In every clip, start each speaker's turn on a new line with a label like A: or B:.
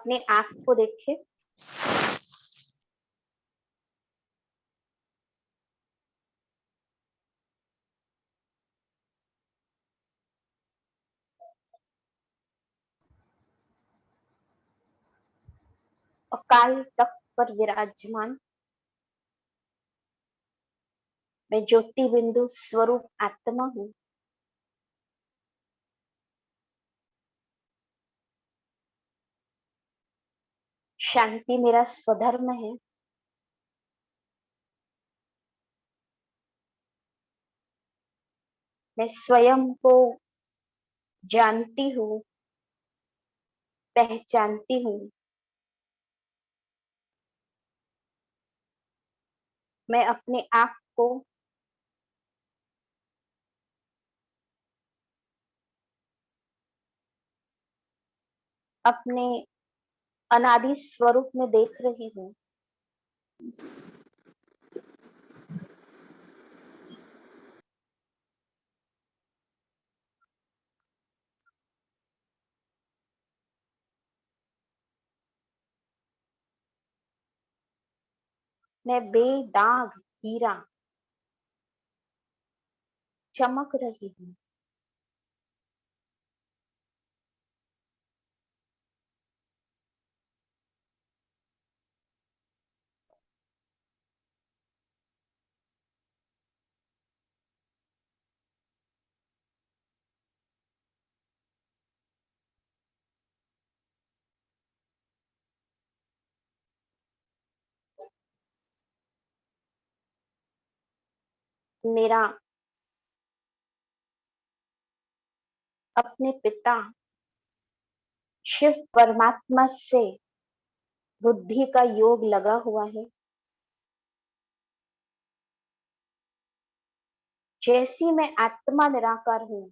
A: अपने आप को देखें। अकाल तख्त पर विराजमान मैं ज्योति बिंदु स्वरूप आत्मा हूँ। शांति मेरा स्वधर्म है। मैं स्वयं को जानती हूँ, पहचानती हूँ। मैं अपने आप को अपने अनादि स्वरूप में देख रही हूँ। मैं बेदाग हीरा चमक रही हूँ। मेरा अपने पिता शिव परमात्मा से बुद्धि का योग लगा हुआ है। जैसी मैं आत्मा निराकार हूँ,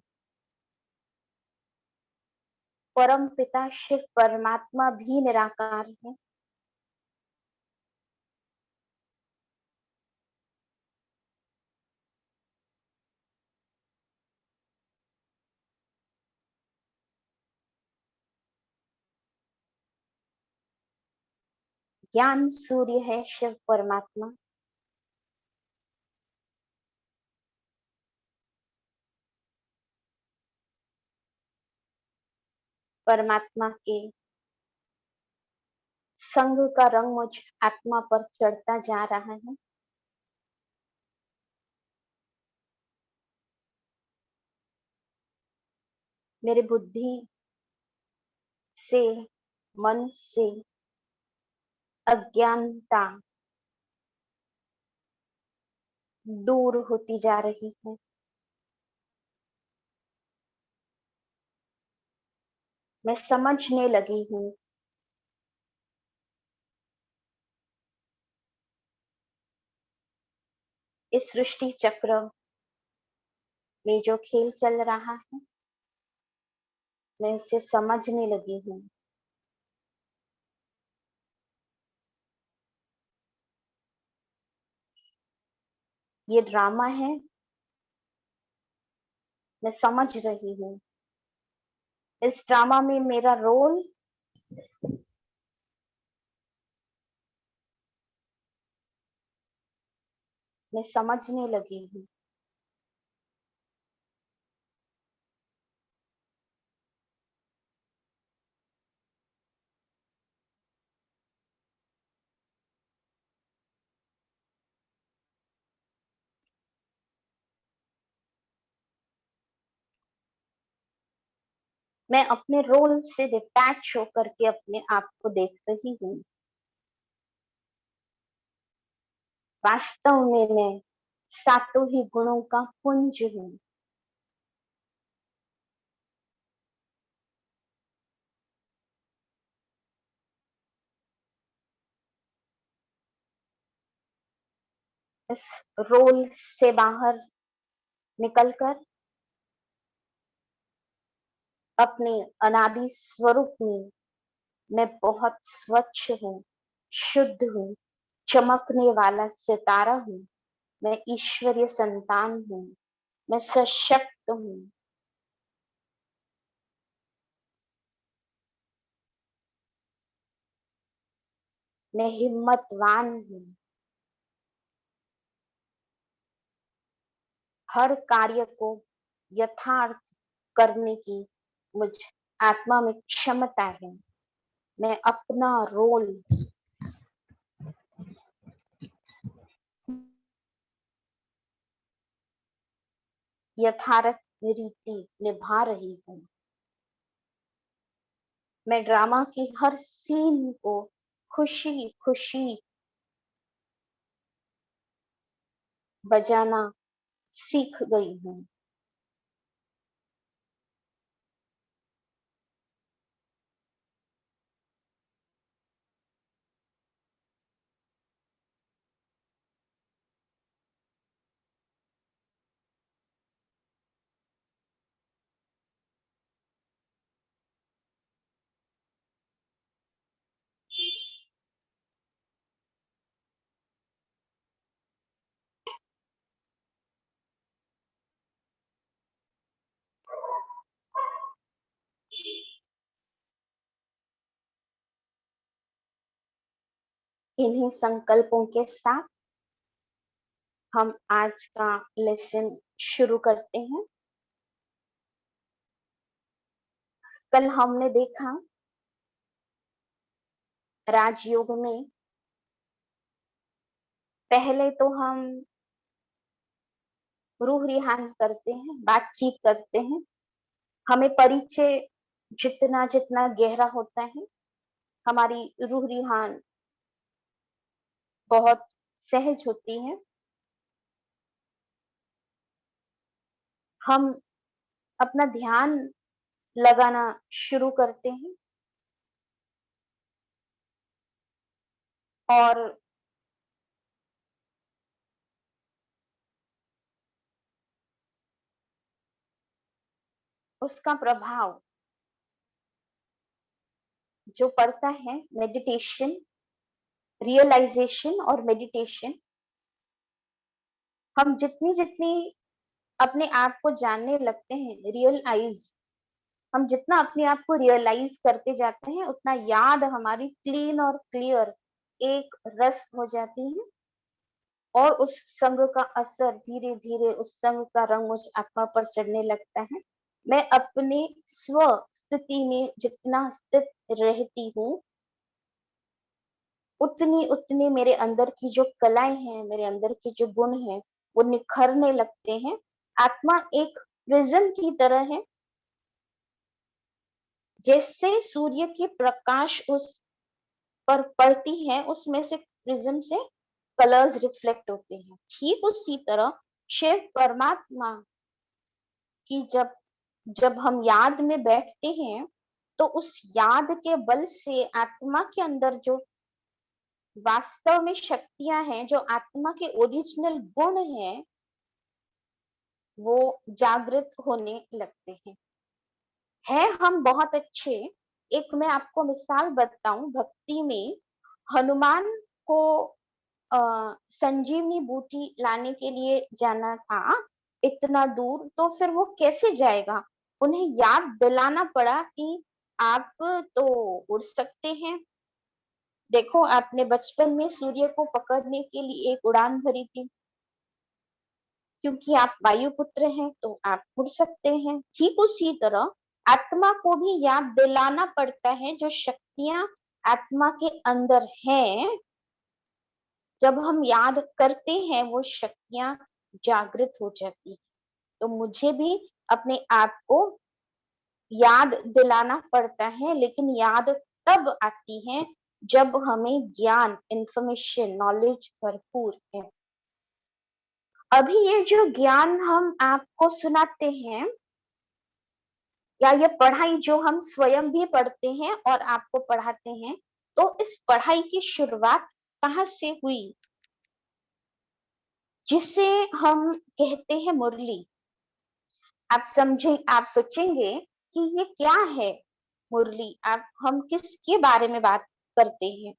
A: परम पिता शिव परमात्मा भी निराकार है। ज्ञान सूर्य है शिव परमात्मा। परमात्मा के संग का रंग मुझ आत्मा पर चढ़ता जा रहा है। मेरे बुद्धि से, मन से अज्ञानता दूर होती जा रही है। मैं समझने लगी हूँ इस सृष्टि चक्र में जो खेल चल रहा है, मैं उसे समझने लगी हूँ। ये ड्रामा है, मैं समझ रही हूँ। इस ड्रामा में मेरा रोल मैं समझने लगी हूँ। मैं अपने रोल से डिटैच होकर के अपने आप को देख रही हूँ। वास्तव में मैं सातों ही गुणों का पुंज हूँ। इस रोल से बाहर निकलकर अपने अनादि स्वरूप में मैं बहुत स्वच्छ हूँ, शुद्ध हूँ, चमकने वाला सितारा हूँ। मैं ईश्वरीय संतान हूँ। मैं सशक्त हूँ। मैं हिम्मतवान हूँ। हर कार्य को यथार्थ करने की मुझ आत्मा में क्षमता है। मैं अपना रोल यथार्थ रीति निभा रही हूँ। मैं ड्रामा की हर सीन को खुशी खुशी बजाना सीख गई हूँ। इन्हीं संकल्पों के साथ हम आज का लेसन शुरू करते हैं। कल हमने देखा राजयोग में पहले तो हम रूह रिहान करते हैं, बातचीत करते हैं। हमें परिचय जितना जितना गहरा होता है, हमारी रूह रिहान बहुत सहज होती है। हम अपना ध्यान लगाना शुरू करते हैं और उसका प्रभाव जो पड़ता है मेडिटेशन, रियलाइजेशन और मेडिटेशन, हम जितनी जितनी अपने आप को जानने लगते हैं, रियलाइज, हम जितना अपने आप को रियलाइज करते जाते हैं उतना याद हमारी क्लीन और क्लियर एक रस हो जाती है और उस संग का असर धीरे धीरे उस संग का रंग मुझ आत्मा पर चढ़ने लगता है। मैं अपने स्व स्थिति में जितना स्थित रहती हूँ उतनी उतनी मेरे अंदर की जो कलाएं हैं, मेरे अंदर के जो गुण हैं, वो निखरने लगते हैं। आत्मा एक प्रिज्म की तरह है। जैसे सूर्य की प्रकाश उस पर पड़ती है, उसमें से प्रिज्म से कलर्स रिफ्लेक्ट होते हैं। ठीक उसी तरह शिव परमात्मा की जब जब हम याद में बैठते हैं, तो उस याद के बल से आत्मा के अंदर जो वास्तव में शक्तियां हैं, जो आत्मा के ओरिजिनल गुण हैं, वो जागृत होने लगते हैं। हम बहुत अच्छे। एक मैं आपको मिसाल बताऊं, भक्ति में हनुमान को संजीवनी बूटी लाने के लिए जाना था इतना दूर, तो फिर वो कैसे जाएगा? उन्हें याद दिलाना पड़ा कि आप तो उड़ सकते हैं। देखो, आपने बचपन में सूर्य को पकड़ने के लिए एक उड़ान भरी थी, क्योंकि आप वायुपुत्र हैं तो आप उड़ सकते हैं। ठीक उसी तरह आत्मा को भी याद दिलाना पड़ता है, जो शक्तियां आत्मा के अंदर हैं, जब हम याद करते हैं वो शक्तियां जागृत हो जाती है। तो मुझे भी अपने आप को याद दिलाना पड़ता है, लेकिन याद तब आती है जब हमें ज्ञान, इंफॉर्मेशन, नॉलेज भरपूर है। अभी ये जो ज्ञान हम आपको सुनाते हैं, या ये पढ़ाई जो हम स्वयं भी पढ़ते हैं और आपको पढ़ाते हैं, तो इस पढ़ाई की शुरुआत कहाँ से हुई? जिसे हम कहते हैं मुरली। आप समझे, आप सोचेंगे कि ये क्या है मुरली, आप हम किसके बारे में बात करते हैं?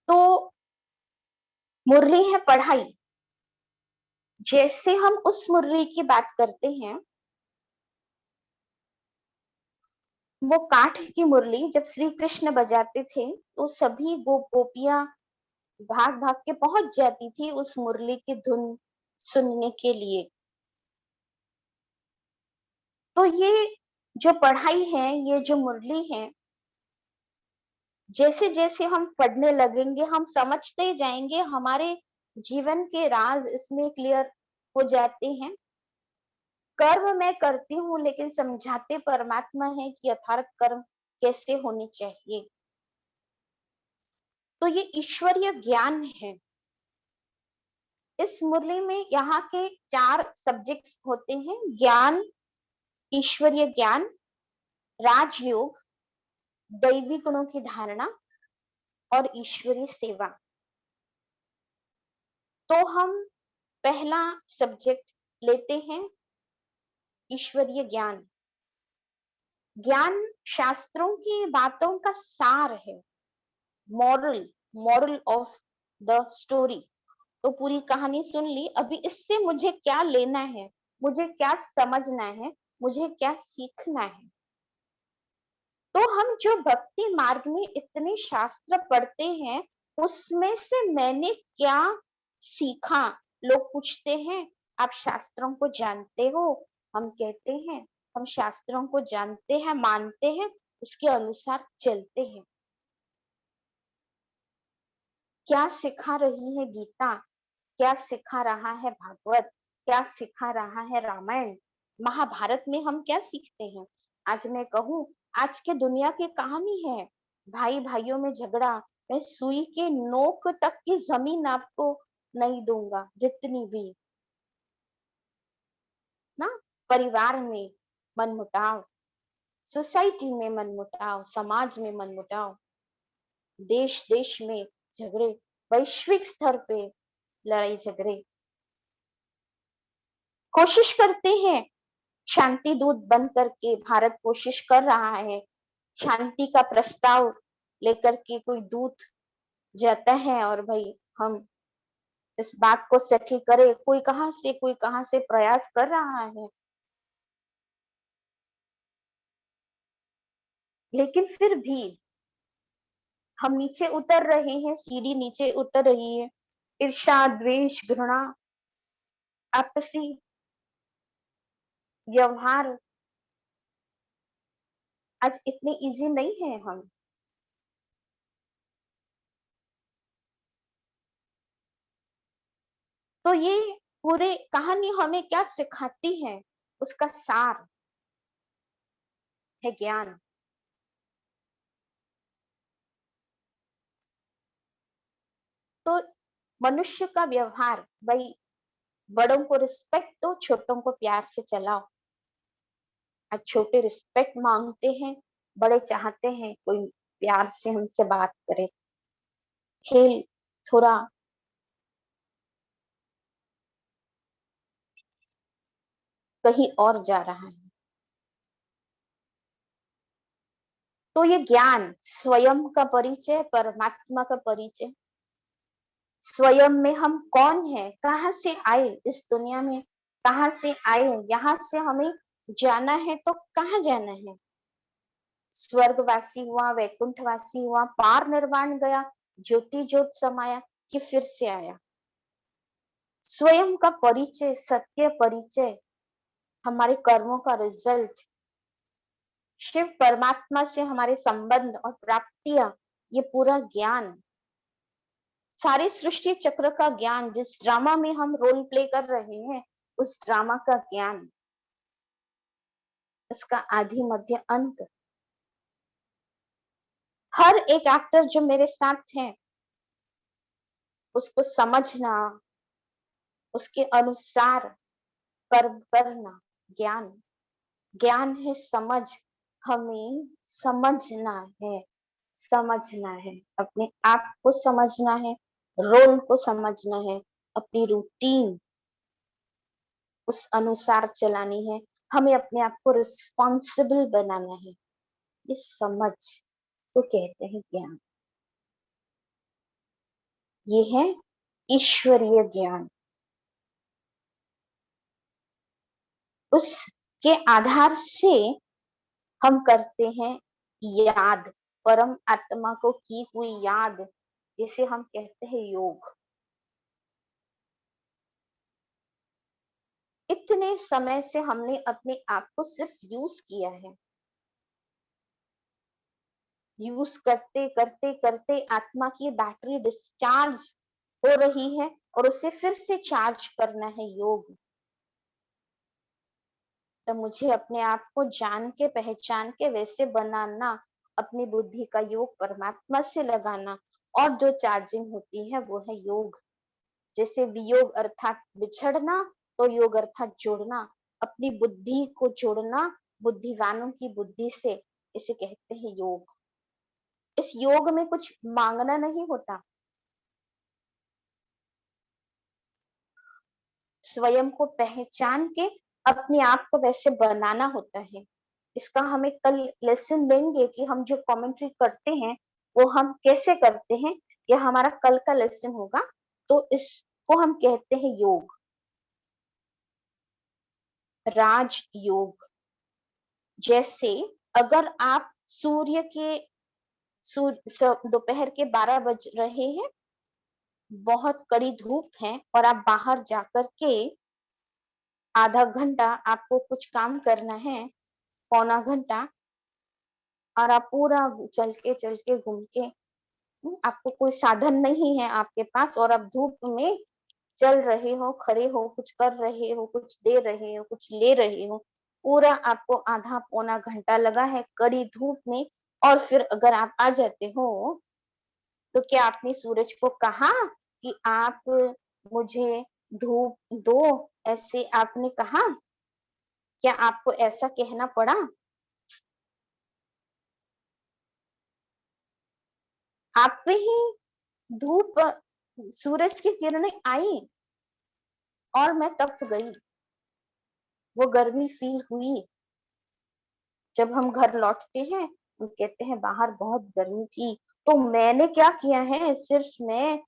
A: तो मुरली है पढ़ाई। जैसे हम उस मुरली की बात करते हैं, वो काठ की मुरली जब श्री कृष्ण बजाते थे तो सभी गोपियां भाग भाग के पहुंच जाती थी उस मुरली की धुन सुनने के लिए। तो ये जो पढ़ाई है, ये जो मुरली है, जैसे जैसे हम पढ़ने लगेंगे हम समझते जाएंगे, हमारे जीवन के राज इसमें क्लियर हो जाते हैं। कर्म मैं करती हूँ लेकिन समझाते परमात्मा है कि यथार्थ कर्म कैसे होने चाहिए। तो ये ईश्वरीय ज्ञान है। इस मुरली में यहाँ के 4 सब्जेक्ट्स होते हैं: ज्ञान, ईश्वरीय ज्ञान, राजयोग, दैवी गुणों की धारणा और ईश्वरीय सेवा। तो हम पहला सब्जेक्ट लेते हैं, ईश्वरीय ज्ञान। ज्ञान शास्त्रों की बातों का सार है, moral moral of the story. तो पूरी कहानी सुन ली, अभी इससे मुझे क्या लेना है, मुझे क्या समझना है, मुझे क्या सीखना है। तो हम जो भक्ति मार्ग में इतने शास्त्र पढ़ते हैं उसमें से मैंने क्या सीखा। लोग पूछते हैं आप शास्त्रों को जानते हो, हम कहते हैं हम शास्त्रों को जानते हैं, मानते हैं, उसके अनुसार चलते हैं। क्या सिखा रही है गीता, क्या सिखा रहा है भागवत, क्या सिखा रहा है रामायण, महाभारत में हम क्या सीखते हैं। आज मैं कहूँ, आज के दुनिया की कहानी है, भाई भाइयों में झगड़ा, मैं सुई के नोक तक की जमीन आपको नहीं दूंगा, जितनी भी ना, परिवार में मनमुटाव, सोसाइटी में मनमुटाव, समाज में मनमुटाव, देश देश में झगड़े, वैश्विक स्तर पे लड़ाई झगड़े। कोशिश करते हैं शांति दूत बन करके, भारत कोशिश कर रहा है शांति का प्रस्ताव लेकर के, कोई दूत जाता है और भाई हम इस बात को सेटल करें, कोई कहां से प्रयास कर रहा है। लेकिन फिर भी हम नीचे उतर रहे हैं, सीढ़ी नीचे उतर रही है। ईर्ष्या, द्वेष, घृणा, आपसी व्यवहार आज इतने इजी नहीं है हम। तो ये पूरे कहानी हमें क्या सिखाती है, उसका सार है ज्ञान। तो मनुष्य का व्यवहार, भाई बड़ों को रिस्पेक्ट दो, छोटों को प्यार से चलाओ। आज छोटे रिस्पेक्ट मांगते हैं, बड़े चाहते हैं कोई प्यार से हमसे बात करे। खेल थोड़ा कहीं और जा रहा है। तो ये ज्ञान स्वयं का परिचय, परमात्मा का परिचय, स्वयं में हम कौन है, कहाँ से आए इस दुनिया में, कहाँ से आए, यहाँ से हमें जाना है तो कहाँ जाना है। स्वर्गवासी हुआ, वैकुंठवासी हुआ, पार निर्वाण गया, ज्योति ज्योत समाया, कि फिर से आया। स्वयं का परिचय, सत्य परिचय, हमारे कर्मों का रिजल्ट, शिव परमात्मा से हमारे संबंध और प्राप्तियां, ये पूरा ज्ञान, सारी सृष्टि चक्र का ज्ञान, जिस ड्रामा में हम रोल प्ले कर रहे हैं उस ड्रामा का ज्ञान, उसका आदि मध्य अंत, हर एक एक्टर जो मेरे साथ है उसको समझना, उसके अनुसार कर्म करना, ज्ञान। ज्ञान है समझ, हमें समझना है, समझना है, अपने आप को समझना है, रोल को समझना है, अपनी रूटीन उस अनुसार चलानी है, हमें अपने आप को रिस्पॉन्सिबल बनाना है। ये समझ को कहते हैं ज्ञान। ये है ईश्वरीय ज्ञान। उसके आधार से हम करते हैं याद, परम आत्मा को की हुई याद, जिसे हम कहते हैं योग। इतने समय से हमने अपने आप को सिर्फ यूज किया है, यूज करते करते करते आत्मा की बैटरी डिस्चार्ज हो रही है और उसे फिर से चार्ज करना है योग। तो मुझे अपने आप को जान के पहचान के वैसे बनाना, अपनी बुद्धि का योग परमात्मा से लगाना, और जो चार्जिंग होती है वो है योग। जैसे वियोग अर्थात बिछड़ना, तो योग अर्थात जोड़ना, अपनी बुद्धि को जोड़ना बुद्धिवानों की बुद्धि से, इसे कहते हैं योग। इस योग में कुछ मांगना नहीं होता, स्वयं को पहचान के अपने आप को वैसे बनाना होता है। इसका हमें कल लेसन लेंगे कि हम जो कमेंट्री करते हैं वो हम कैसे करते हैं, यह हमारा कल का लेसन होगा। तो इसको हम कहते हैं योग, राज योग। जैसे अगर आप सूर्य के दोपहर के 12 बज रहे हैं, बहुत कड़ी धूप है और आप बाहर जाकर के आधा घंटा आपको कुछ काम करना है, पौना घंटा, और आप पूरा चल के घूम के, आपको कोई साधन नहीं है आपके पास और आप धूप में चल रहे हो, खड़े हो, कुछ कर रहे हो, कुछ दे रहे हो, कुछ ले रहे हो, पूरा आपको आधा पौना घंटा लगा है कड़ी धूप में, और फिर अगर आप आ जाते हो, तो क्या आपने सूरज को कहा कि आप मुझे धूप दो, ऐसे आपने कहा? क्या आपको ऐसा कहना पड़ा? आप पे ही धूप, सूरज की किरणें आई और मैं तप गई, वो गर्मी फील हुई। जब हम घर लौटते हैं, हम कहते हैं बाहर बहुत गर्मी थी, तो मैंने क्या किया है, सिर्फ मैं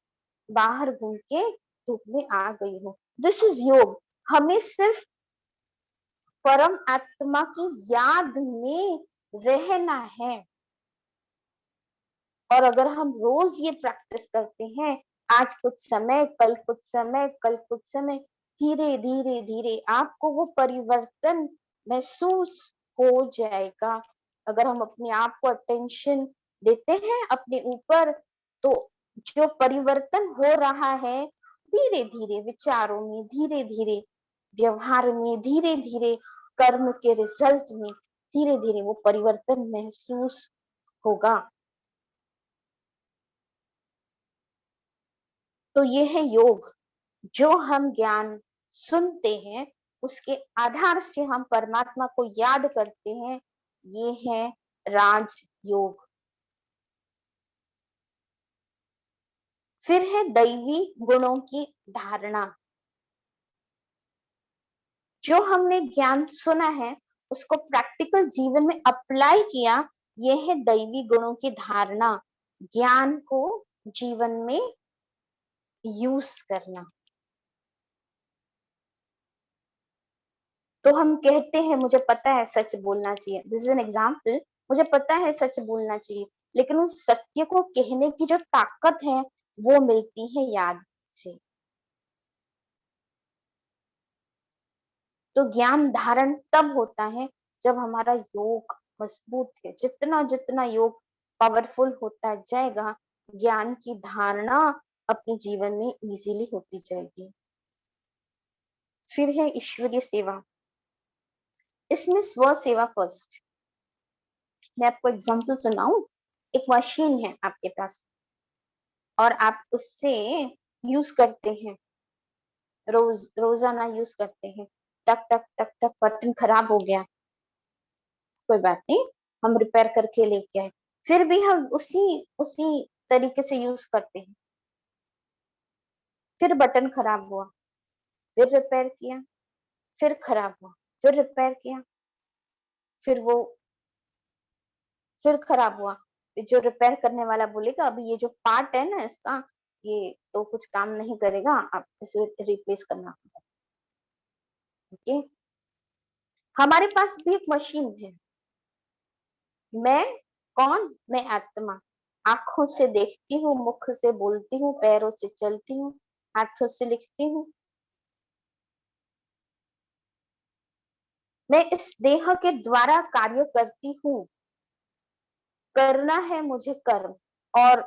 A: बाहर घूम के धूप में आ गई हूँ। दिस इज योग। हमें सिर्फ परम आत्मा की याद में रहना है, और अगर हम रोज ये प्रैक्टिस करते हैं, आज कुछ समय, कल कुछ समय, कल कुछ समय, धीरे धीरे धीरे आपको वो परिवर्तन महसूस हो जाएगा। अगर हम अपने आप को अटेंशन देते हैं अपने ऊपर, तो जो परिवर्तन हो रहा है, धीरे धीरे विचारों में, धीरे धीरे व्यवहार में, धीरे धीरे कर्म के रिजल्ट में, धीरे धीरे वो परिवर्तन महसूस होगा। तो ये है योग। जो हम ज्ञान सुनते हैं, उसके आधार से हम परमात्मा को याद करते हैं, ये है राज योग। फिर है दैवी गुणों की धारणा। जो हमने ज्ञान सुना है, उसको प्रैक्टिकल जीवन में अप्लाई किया, ये है दैवी गुणों की धारणा। ज्ञान को जीवन में यूज करना। तो हम कहते हैं मुझे पता है सच बोलना चाहिए, दिस इज एन एग्जाम्पल। मुझे पता है सच बोलना चाहिए, लेकिन उस सत्य को कहने की जो ताकत है, वो मिलती है याद से। तो ज्ञान धारण तब होता है जब हमारा योग मजबूत है। जितना जितना योग पावरफुल होता जाएगा, ज्ञान की धारणा अपने जीवन में इजीली होती जाएगी। फिर है ईश्वरीय सेवा। इसमें स्व सेवा फर्स्ट। मैं आपको एग्जांपल सुनाऊं। एक मशीन है आपके पास और आप उससे यूज करते हैं, रोजाना यूज करते हैं, टक टक टक टक, बटन खराब हो गया, कोई बात नहीं, हम रिपेयर करके लेके आए, फिर भी हम उसी उसी तरीके से यूज करते हैं। फिर बटन खराब हुआ, फिर रिपेयर किया, फिर खराब हुआ, फिर रिपेयर किया, फिर वो फिर खराब हुआ। फिर जो रिपेयर करने वाला बोलेगा अभी ये जो पार्ट है ना इसका, ये तो कुछ काम नहीं करेगा, आप इसे रिप्लेस करना होगा। ओके, हमारे पास भी एक मशीन है, मैं कौन? मैं आत्मा। आँखों से देखती हूँ, मुख से बोलती हूँ, पैरों से चलती हूँ, हाथों से लिखती हूँ। मैं इस देह के द्वारा कार्य करती हूँ। करना है मुझे कर्म, और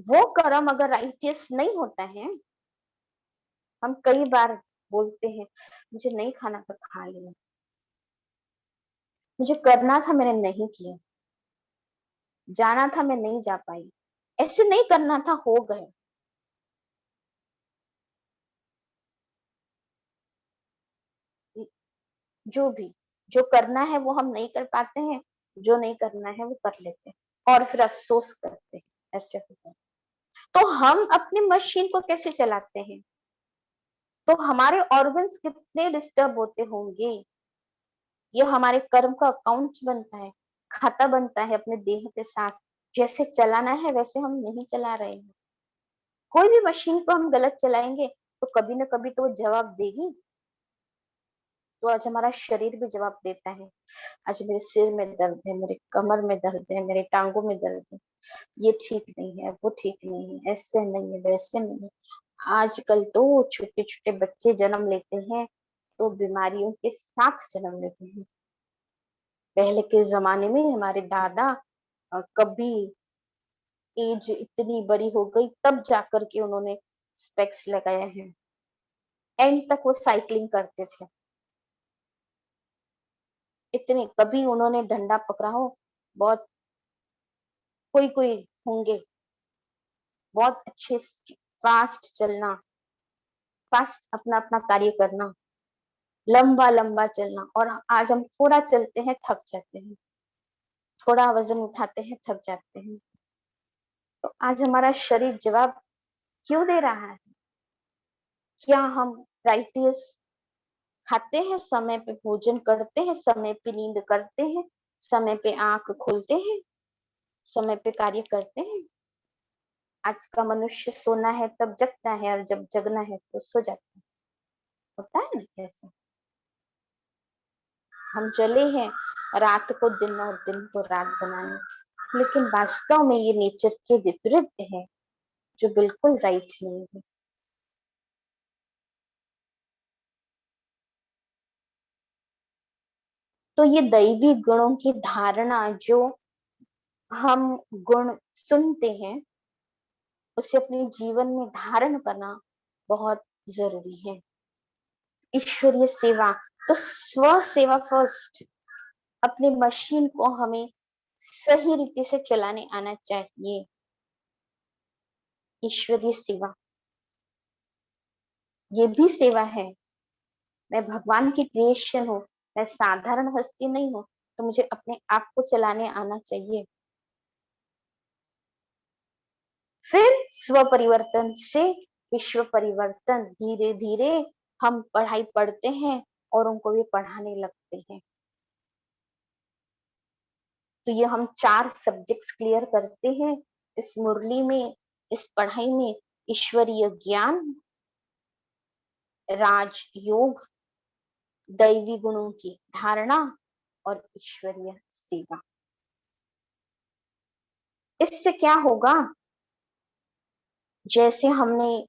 A: वो कर्म अगर राइटियस नहीं होता है, हम कई बार बोलते हैं मुझे नहीं खाना था, खा लिया, मुझे करना था मैंने नहीं किया, जाना था मैं नहीं जा पाई, ऐसे नहीं करना था हो गए। जो भी, जो करना है वो हम नहीं कर पाते हैं, जो नहीं करना है वो कर लेते हैं और फिर अफसोस करते हैं, ऐसे होता है। तो हम अपनी मशीन को कैसे चलाते हैं? तो हमारे ऑर्गन्स कितने डिस्टर्ब होते होंगे। ये हमारे कर्म का अकाउंट बनता है, खाता बनता है अपने देह के साथ। जैसे चलाना है वैसे हम नहीं चला रहे हैं। कोई भी मशीन को हम गलत चलाएंगे तो कभी ना कभी तो वो जवाब देगी। तो आज हमारा शरीर भी जवाब देता है। आज मेरे सिर में दर्द है, मेरे कमर में दर्द है, मेरे टांगों में दर्द है, ये ठीक नहीं है, वो ठीक नहीं है, ऐसे नहीं है, वैसे नहीं है। आजकल तो छोटे छोटे बच्चे जन्म लेते हैं तो बीमारियों के साथ जन्म लेते हैं। पहले के जमाने में हमारे दादा कभी एज इतनी बड़ी हो गई तब जाकर के उन्होंने स्पेक्स लगाया है। एंड तक वो साइकिलिंग करते थे। इतने कभी उन्होंने डंडा पकड़ा हो, बहुत कोई कोई होंगे, बहुत अच्छे फास्ट चलना, फास्ट अपना अपना कार्य करना, लंबा लंबा चलना। और आज हम थोड़ा चलते हैं थक जाते हैं, थोड़ा वजन उठाते हैं थक जाते हैं। तो आज हमारा शरीर जवाब क्यों दे रहा है? क्या हम राइटियस खाते हैं, समय पे भोजन करते हैं, समय पे नींद करते हैं, समय पे आंख खोलते हैं, समय पे कार्य करते हैं? आज का मनुष्य सोना है तब जगता है और जब जगना है तो सो जाता है। होता है ना कैसे? हम चले हैं रात को दिन और दिन को रात बनाने, लेकिन वास्तव में ये नेचर के विपरीत है, जो बिल्कुल राइट नहीं है। तो ये दैवी गुणों की धारणा, जो हम गुण सुनते हैं, उसे अपने जीवन में धारण करना बहुत जरूरी है। ईश्वरीय सेवा, तो स्व सेवा फर्स्ट। अपने मशीन को हमें सही रीति से चलाने आना चाहिए। ईश्वरीय सेवा ये भी सेवा है। मैं भगवान की क्रिएशन हूँ, मैं साधारण हस्ती नहीं हूँ, तो मुझे अपने आप को चलाने आना चाहिए। फिर स्व परिवर्तन से विश्व परिवर्तन। धीरे धीरे हम पढ़ाई पढ़ते हैं और उनको भी पढ़ाने लगते हैं। तो ये हम 4 सब्जेक्ट्स क्लियर करते हैं इस मुरली में, इस पढ़ाई में। ईश्वरीय ज्ञान, राजयोग, दैवी गुणों की धारणा और ईश्वरीय सेवा। इससे क्या होगा? जैसे हमने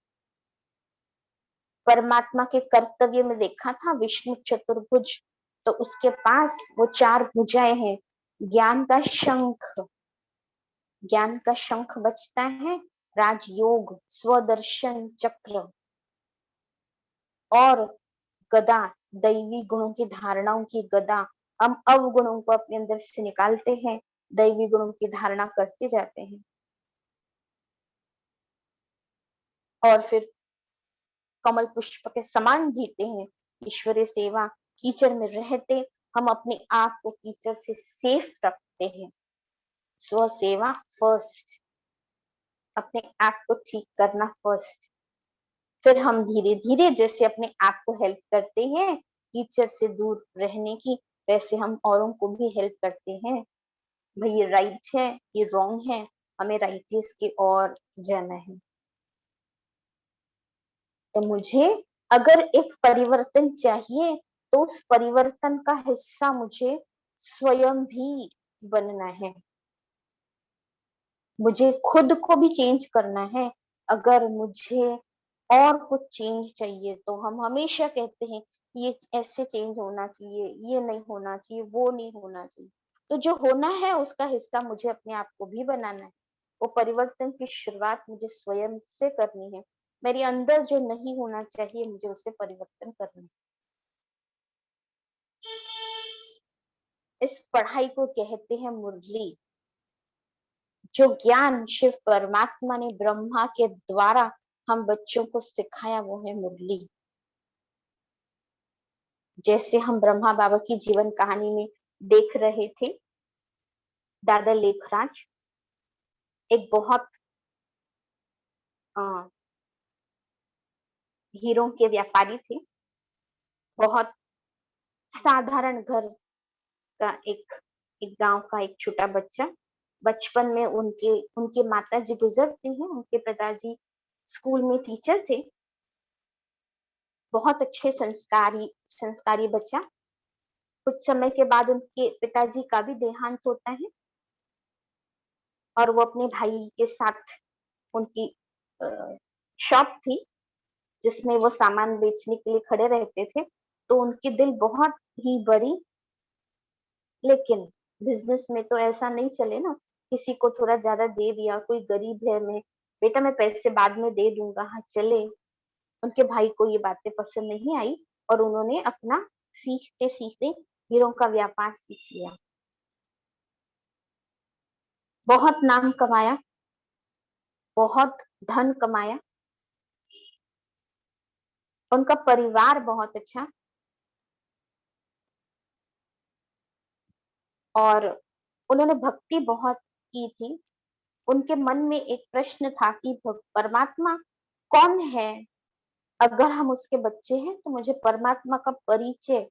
A: परमात्मा के कर्तव्य में देखा था, विष्णु चतुर्भुज, तो उसके पास वो 4 भुजाएं हैं। ज्ञान का शंख, ज्ञान का शंख बजता है, राजयोग, स्वदर्शन चक्र, और गदा, दैवी गुणों की धारणाओं की गदा। हम अवगुणों को अपने अंदर से निकालते हैं, दैवी गुणों की धारणा करते जाते हैं, और फिर कमल पुष्प के समान जीते हैं। ईश्वरीय सेवा, कीचड़ में रहते हम अपने आप को कीचड़ से सेफ रखते हैं। स्व सेवा फर्स्ट, अपने आप को ठीक करना फर्स्ट। फिर हम धीरे धीरे जैसे अपने आप को हेल्प करते हैं कीचड़ से दूर रहने की, वैसे हम औरों को भी हेल्प करते हैं। भाई ये राइट है, ये रॉन्ग है, हमें राइटियस की ओर जाना है। तो मुझे अगर एक परिवर्तन चाहिए तो उस परिवर्तन का हिस्सा मुझे स्वयं भी बनना है। मुझे खुद को भी चेंज करना है। अगर मुझे और कुछ चेंज चाहिए तो हम हमेशा कहते हैं ये ऐसे चेंज होना चाहिए, ये नहीं होना चाहिए, वो नहीं होना चाहिए। तो जो होना है उसका हिस्सा मुझे अपने आप को भी बनाना है। वो परिवर्तन की शुरुआत मुझे स्वयं से करनी है। मेरे अंदर जो नहीं होना चाहिए मुझे उसे परिवर्तन करना है। इस पढ़ाई को कहते हैं मुरली। जो ज्ञान शिव परमात्मा ने ब्रह्मा के द्वारा हम बच्चों को सिखाया वो है मुरली। जैसे हम ब्रह्मा बाबा की जीवन कहानी में देख रहे थे, दादा लेखराज एक बहुत अ, हीरों के व्यापारी थे। बहुत साधारण घर का एक गांव का एक छोटा बच्चा। बचपन में उनके उनके माताजी गुजरती हैं। उनके पिताजी स्कूल में टीचर थे। बहुत अच्छे संस्कारी संस्कारी बच्चा। कुछ समय के बाद उनके पिताजी का भी देहांत होता है और वो अपने भाई के साथ उनकी शॉप थी जिसमें वो सामान बेचने के लिए खड़े रहते थे। तो उनकी दिल बहुत ही बड़ी, लेकिन बिजनेस में तो ऐसा नहीं चले ना। किसी को थोड़ा ज्यादा दे दिया, कोई गरीब है, मैं बेटा मैं पैसे बाद में दे दूंगा, हाँ चले। उनके भाई को ये बातें पसंद नहीं आई और उन्होंने अपना सीखते सीखते हीरों का व्यापार सीख लिया। बहुत नाम कमाया, बहुत धन कमाया। उनका परिवार बहुत अच्छा। और उन्होंने भक्ति बहुत की थी। उनके मन में एक प्रश्न था कि परमात्मा कौन है? अगर हम उसके बच्चे हैं तो मुझे परमात्मा का परिचय,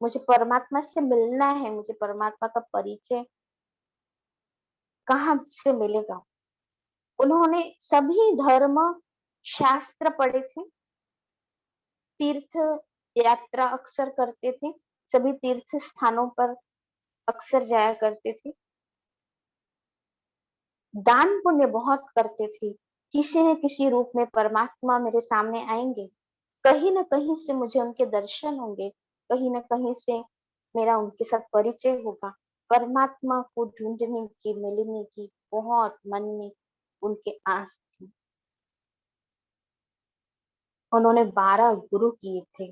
A: मुझे परमात्मा से मिलना है। मुझे परमात्मा का परिचय कहाँ से मिलेगा? उन्होंने सभी धर्म शास्त्र पढ़े थे। तीर्थ यात्रा अक्सर करते थे। सभी तीर्थ स्थानों पर अक्सर जाया करते थे। दान पुण्य बहुत करते थे। किसी न किसी रूप में परमात्मा मेरे सामने आएंगे। कहीं न कहीं से मुझे उनके दर्शन होंगे। कहीं न कहीं से मेरा उनके साथ परिचय होगा। परमात्मा को ढूंढने की, मिलने की बहुत मन में उनके आस थी। उन्होंने 12 गुरु किए थे।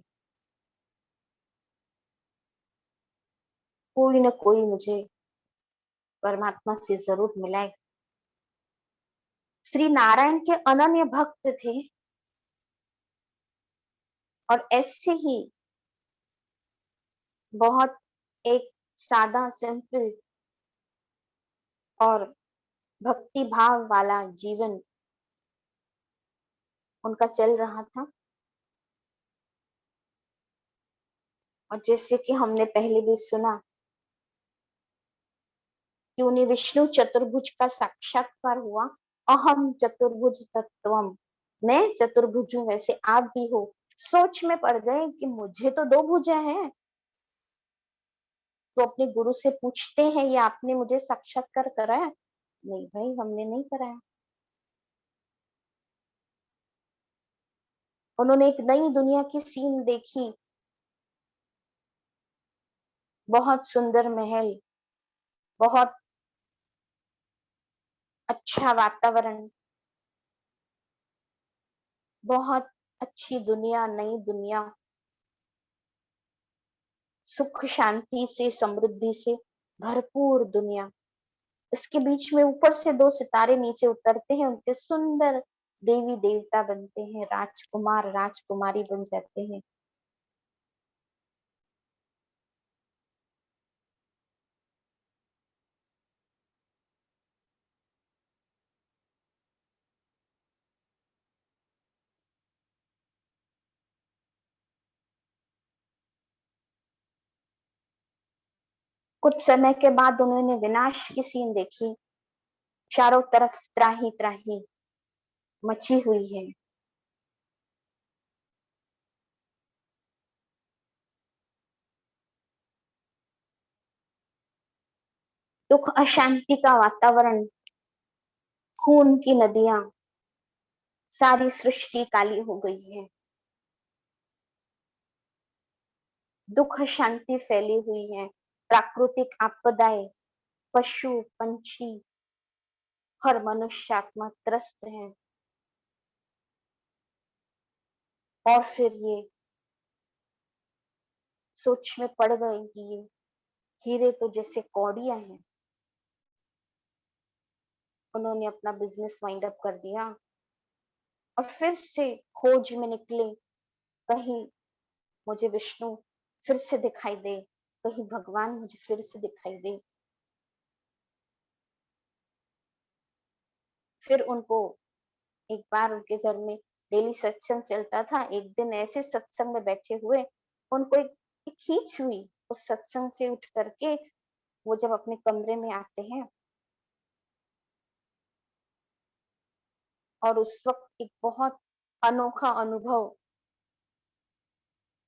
A: कोई न कोई मुझे परमात्मा से जरूर मिलाए। श्री नारायण के अनन्य भक्त थे और ऐसे ही बहुत एक सादा सिंपल और भक्ति भाव वाला जीवन उनका चल रहा था। और जैसे कि हमने पहले भी सुना कि उन्हें विष्णु चतुर्भुज का साक्षात्कार हुआ। अहम चतुर्भुज तत्वम, मैं चतुर्भुज हूँ वैसे आप भी हो। सोच में पड़ गए कि मुझे तो 2 भुजा है। तो अपने गुरु से पूछते हैं ये आपने मुझे साक्षात्कार कराया? नहीं भाई, हमने नहीं कराया। उन्होंने एक नई दुनिया की सीन देखी। बहुत सुंदर महल, बहुत अच्छा वातावरण, बहुत अच्छी दुनिया, नई दुनिया, सुख शांति से, समृद्धि से भरपूर दुनिया। इसके बीच में ऊपर से 2 सितारे नीचे उतरते हैं। उनके सुंदर देवी देवता बनते हैं, राजकुमार राजकुमारी बन जाते हैं। कुछ समय के बाद उन्होंने विनाश की सीन देखी। चारों तरफ त्राही त्राही मची हुई है। दुख अशांति का वातावरण, खून की नदियां, सारी सृष्टि काली हो गई है। दुख शांति फैली हुई है, प्राकृतिक आपदाएं, पशु पंछी, हर मनुष्य आत्मा त्रस्त है। और फिर ये सोच में पड़ गए कि ये हीरे तो जैसे कौड़ियां हैं। उन्होंने अपना बिजनेस वाइंड अप कर दिया और फिर से खोज में निकले, कहीं मुझे विष्णु फिर से दिखाई दे, कहीं भगवान मुझे फिर से दिखाई दे। फिर उनको एक बार उनके घर में डेली सत्संग चलता था। एक दिन ऐसे सत्संग में बैठे हुए उनको एक खींच हुई उस सत्संग से उठ करके। वो जब अपने कमरे में आते हैं और उस वक्त एक बहुत अनोखा अनुभव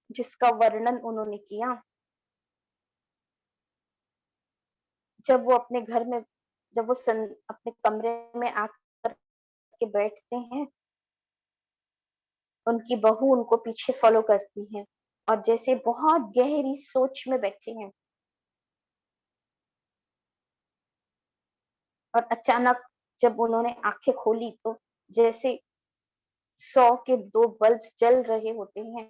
A: जिसका वर्णन उन्होंने किया, जब वो अपने घर में, जब वो अपने कमरे में आकर के बैठते हैं, उनकी बहू उनको पीछे फॉलो करती है और जैसे बहुत गहरी सोच में बैठे हैं। और अचानक जब उन्होंने आंखें खोली तो जैसे 100 के 2 बल्ब जल रहे होते हैं।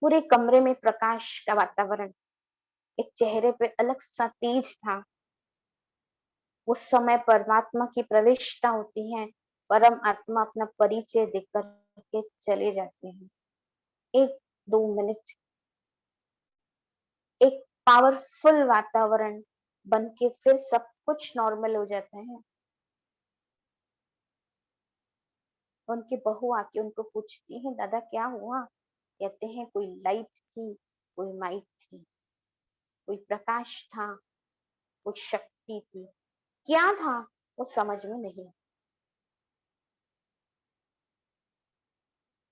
A: पूरे कमरे में प्रकाश का वातावरण, एक चेहरे पे अलग सा तेज था। उस समय परमात्मा की प्रविष्टा होती है। परम आत्मा अपना परिचय देकर के चले जाते हैं। 1-2 मिनट एक पावरफुल वातावरण बन के फिर सब कुछ नॉर्मल हो जाता है। उनकी बहू आके उनको पूछती है, दादा क्या हुआ? कहते हैं कोई लाइट थी, कोई माइट थी, कोई प्रकाश था, कोई शक्ति थी। क्या था वो समझ में नहीं।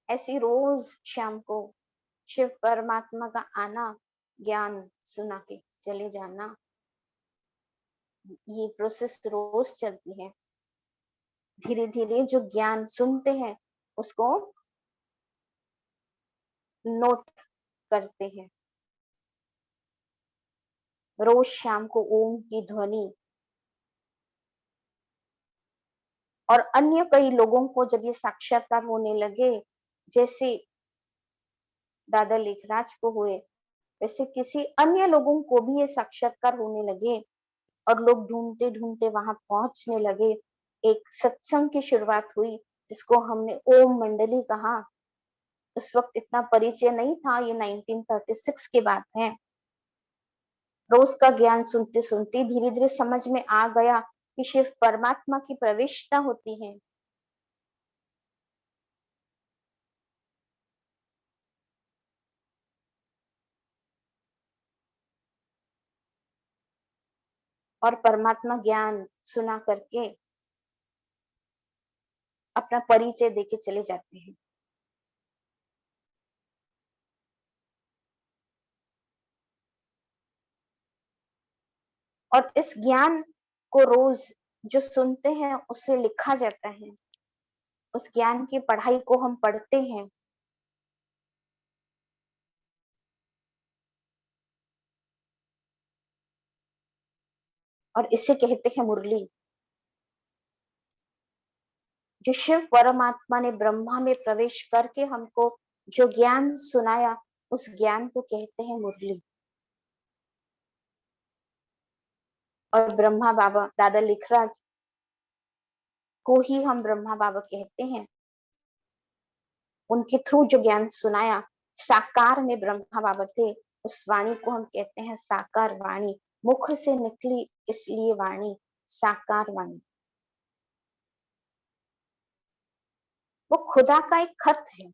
A: ऐसी रोज शाम को शिव परमात्मा का आना, ज्ञान सुना के चले जाना, ये प्रोसेस रोज चलती है। धीरे धीरे जो ज्ञान सुनते हैं उसको नोट करते हैं। रोज शाम को ओम की ध्वनि। और अन्य कई लोगों को जब ये साक्षात्कार होने लगे, जैसे दादा लेखराज को हुए, वैसे किसी अन्य लोगों को भी ये साक्षात्कार होने लगे और लोग ढूंढते ढूंढते वहां पहुंचने लगे। एक सत्संग की शुरुआत हुई जिसको हमने ओम मंडली कहा। उस वक्त इतना परिचय नहीं था, ये 1936 की बात है। रोज का ज्ञान सुनते सुनते धीरे धीरे समझ में आ गया कि शिव परमात्मा की प्रविष्टा होती है। और परमात्मा ज्ञान सुना करके अपना परिचय देके चले जाते हैं। और इस ज्ञान को रोज जो सुनते हैं उसे लिखा जाता है। उस ज्ञान की पढ़ाई को हम पढ़ते हैं। और इसे कहते हैं मुरली। जो शिव परमात्मा ने ब्रह्मा में प्रवेश करके हमको जो ज्ञान सुनाया, उस ज्ञान को कहते हैं मुरली। और ब्रह्मा बाबा दादा लिखराज को ही हम ब्रह्मा बाबा कहते हैं। उनके थ्रू जो ज्ञान सुनाया, साकार में ब्रह्मा बाबा थे। उस वाणी को हम कहते हैं साकार वाणी। मुख से निकली इसलिए वाणी साकार वाणी। वो खुदा का एक खत है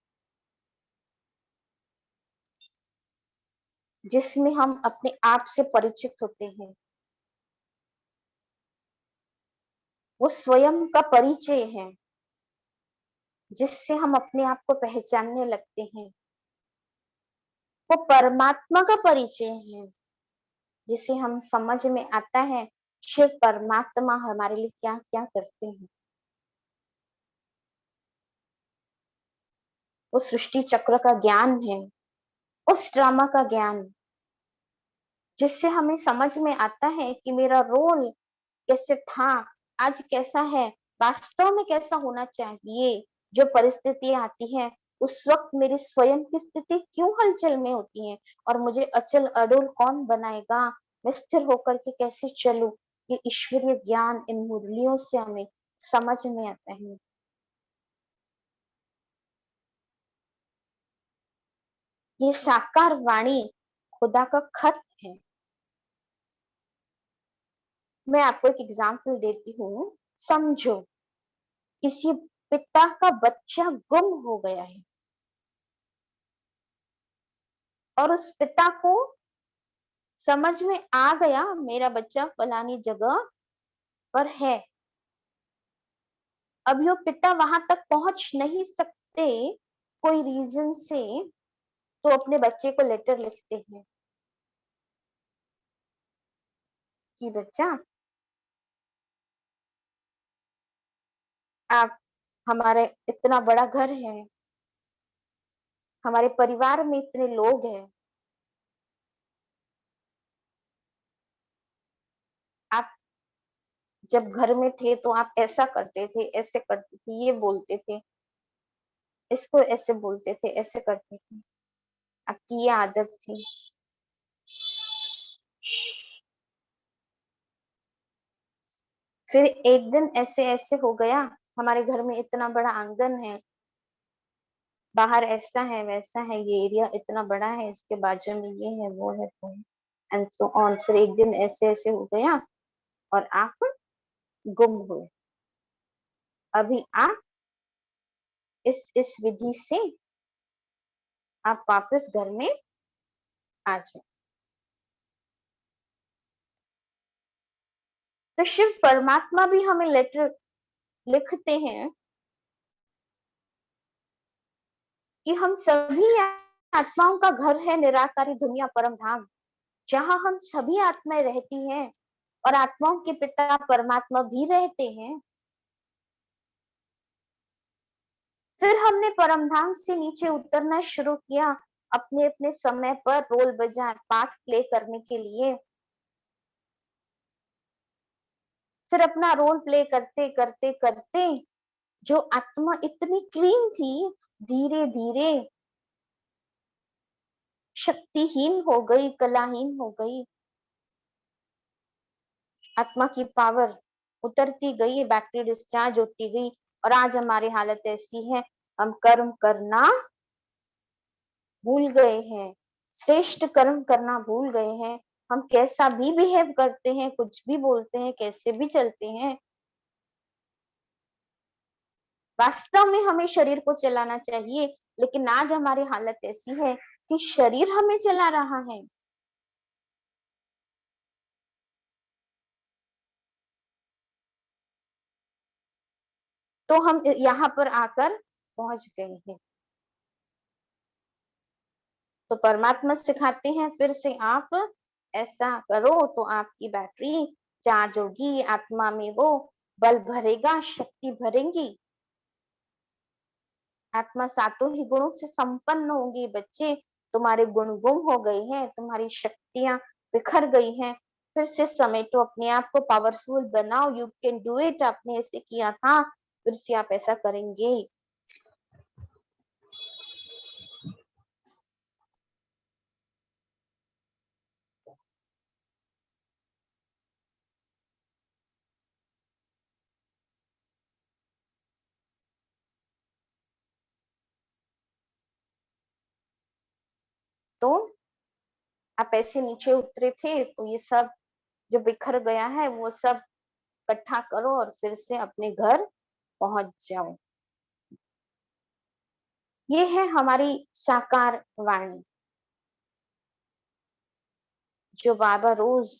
A: जिसमें हम अपने आप से परिचित होते हैं। वो स्वयं का परिचय है जिससे हम अपने आप को पहचानने लगते हैं। वो परमात्मा का परिचय है जिसे हम समझ में आता है शिव परमात्मा हमारे लिए क्या क्या करते हैं। वो सृष्टि चक्र का ज्ञान है, उस ड्रामा का ज्ञान, जिससे हमें समझ में आता है कि मेरा रोल कैसे था, आज कैसा है, वास्तव में कैसा होना चाहिए। जो परिस्थितियां आती है उस वक्त मेरी स्वयं की स्थिति क्यों हलचल में होती है, और मुझे अचल अडोल कौन बनाएगा, मैं स्थिर होकर के कैसे चलूं। ये ईश्वरीय ज्ञान इन मुरलियों से हमें समझ में आता है। ये साकार वाणी खुदा का खत है। मैं आपको एक एग्जाम्पल देती हूँ। समझो किसी पिता का बच्चा गुम हो गया है, और उस पिता को समझ में आ गया मेरा बच्चा फलानी जगह पर है। अब यो पिता वहां तक पहुंच नहीं सकते कोई रीजन से, तो अपने बच्चे को लेटर लिखते हैं कि बच्चा, आप, हमारे इतना बड़ा घर है, हमारे परिवार में इतने लोग हैं, आप जब घर में थे तो आप ऐसा करते थे, ऐसे करते थे, ये बोलते थे, इसको ऐसे बोलते थे, ऐसे करते थे, आपकी ये आदत थी। फिर एक दिन ऐसे ऐसे हो गया, हमारे घर में इतना बड़ा आंगन है, बाहर ऐसा है वैसा है, ये एरिया इतना बड़ा है, इसके बाजू में ये है वो है वो है, एंड सो ऑन। फिर एक दिन ऐसे ऐसे हो गया और आप गुम हुए। अभी आप इस विधि से आप वापस घर में आ जाए। तो शिव परमात्मा भी हमें लेटर लिखते हैं कि हम सभी आत्माओं का घर है निराकारी दुनिया परम धाम, जहाँ हम सभी आत्माएं रहती हैं, और आत्माओं के पिता परमात्मा भी रहते हैं। फिर हमने परमधाम से नीचे उतरना शुरू किया, अपने अपने समय पर रोल बजा पार्ट प्ले करने के लिए। फिर अपना रोल प्ले करते करते करते जो आत्मा इतनी क्लीन थी, धीरे धीरे शक्तिहीन हो गई, कलाहीन हो गई। आत्मा की पावर उतरती गई, बैटरी डिस्चार्ज होती गई, और आज हमारी हालत ऐसी है, हम कर्म करना भूल गए हैं, श्रेष्ठ कर्म करना भूल गए हैं। हम कैसा भी बिहेव करते हैं, कुछ भी बोलते हैं, कैसे भी चलते हैं, वास्तव में हमें शरीर को चलाना चाहिए, लेकिन आज हमारी हालत ऐसी है कि शरीर हमें चला रहा है। तो हम यहाँ पर आकर पहुंच गए हैं। तो परमात्मा सिखाते हैं फिर से आप ऐसा करो तो आपकी बैटरी चार्ज होगी, आत्मा में वो बल भरेगा, शक्ति भरेंगी, आत्मा सातों ही गुणों से संपन्न होगी। बच्चे, तुम्हारे गुण गुम हो गए हैं, तुम्हारी शक्तियां बिखर गई हैं, फिर से समेटो, अपने आप को पावरफुल बनाओ, यू कैन डू इट। आपने ऐसे किया था, फिर से आप ऐसा करेंगे। तो आप ऐसे नीचे उतरे थे, तो ये सब जो बिखर गया है वो सब इकट्ठा करो और फिर से अपने घर पहुंच जाओ। ये है हमारी साकार वाणी, जो बाबा रोज